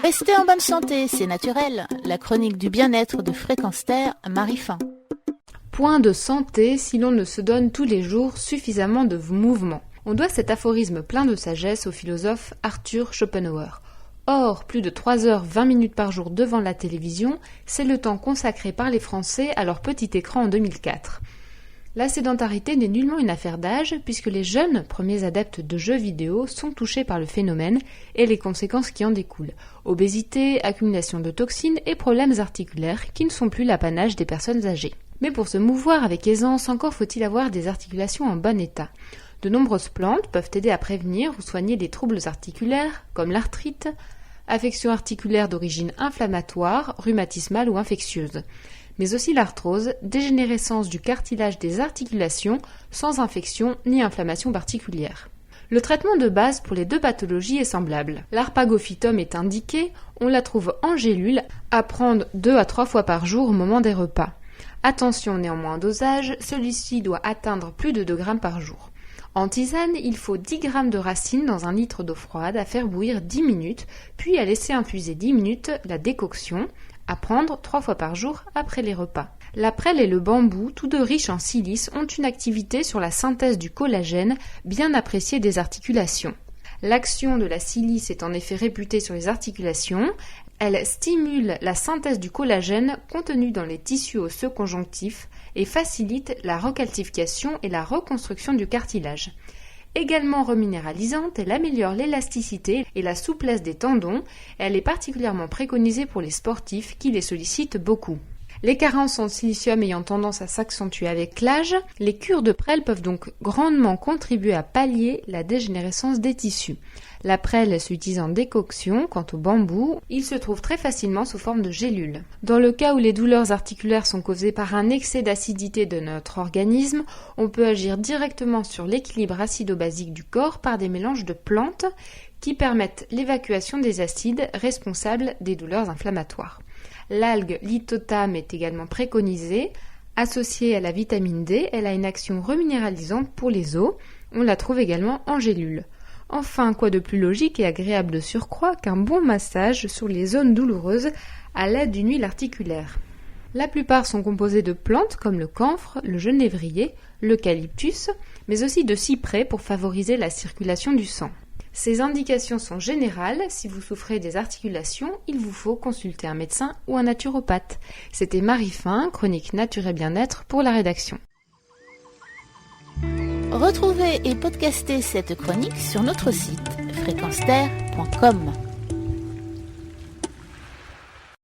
Restez en bonne santé, c'est naturel. La chronique du bien-être de Fréquence Terre, Marie Fin. Point de santé si l'on ne se donne tous les jours suffisamment de mouvement. On doit cet aphorisme plein de sagesse au philosophe Arthur Schopenhauer. Or, plus de 3h20 par jour devant la télévision, c'est le temps consacré par les Français à leur petit écran en 2004. La sédentarité n'est nullement une affaire d'âge, puisque les jeunes, premiers adeptes de jeux vidéo, sont touchés par le phénomène et les conséquences qui en découlent. Obésité, accumulation de toxines et problèmes articulaires qui ne sont plus l'apanage des personnes âgées. Mais pour se mouvoir avec aisance, encore faut-il avoir des articulations en bon état. De nombreuses plantes peuvent aider à prévenir ou soigner des troubles articulaires, comme l'arthrite, affections articulaires d'origine inflammatoire, rhumatismale ou infectieuse, mais aussi l'arthrose, dégénérescence du cartilage des articulations, sans infection ni inflammation particulière. Le traitement de base pour les deux pathologies est semblable. L'arpagophytum est indiqué, on la trouve en gélule, à prendre 2 à 3 fois par jour au moment des repas. Attention néanmoins au dosage, celui-ci doit atteindre plus de 2 grammes par jour. En tisane, il faut 10 g de racines dans 1 litre d'eau froide à faire bouillir 10 minutes, puis à laisser infuser 10 minutes la décoction, à prendre 3 fois par jour après les repas. La prêle et le bambou, tous deux riches en silice, ont une activité sur la synthèse du collagène bien appréciée des articulations. L'action de la silice est en effet réputée sur les articulations. Elle stimule la synthèse du collagène contenu dans les tissus osseux conjonctifs et facilite la recalcification et la reconstruction du cartilage. Également reminéralisante, elle améliore l'élasticité et la souplesse des tendons. Elle est particulièrement préconisée pour les sportifs qui les sollicitent beaucoup. Les carences en silicium ayant tendance à s'accentuer avec l'âge, les cures de prêle peuvent donc grandement contribuer à pallier la dégénérescence des tissus. La prêle s'utilise en décoction, quant au bambou, il se trouve très facilement sous forme de gélule. Dans le cas où les douleurs articulaires sont causées par un excès d'acidité de notre organisme, on peut agir directement sur l'équilibre acido-basique du corps par des mélanges de plantes qui permettent l'évacuation des acides responsables des douleurs inflammatoires. L'algue lithothame est également préconisée. Associée à la vitamine D, elle a une action reminéralisante pour les os. On la trouve également en gélule. Enfin, quoi de plus logique et agréable de surcroît qu'un bon massage sur les zones douloureuses à l'aide d'une huile articulaire. La plupart sont composées de plantes comme le camphre, le genévrier, l'eucalyptus, mais aussi de cyprès pour favoriser la circulation du sang. Ces indications sont générales. Si vous souffrez des articulations, il vous faut consulter un médecin ou un naturopathe. C'était Marie Fin, chronique Nature et Bien-être pour la rédaction. Retrouvez et podcastez cette chronique sur notre site fréquenceterre.com.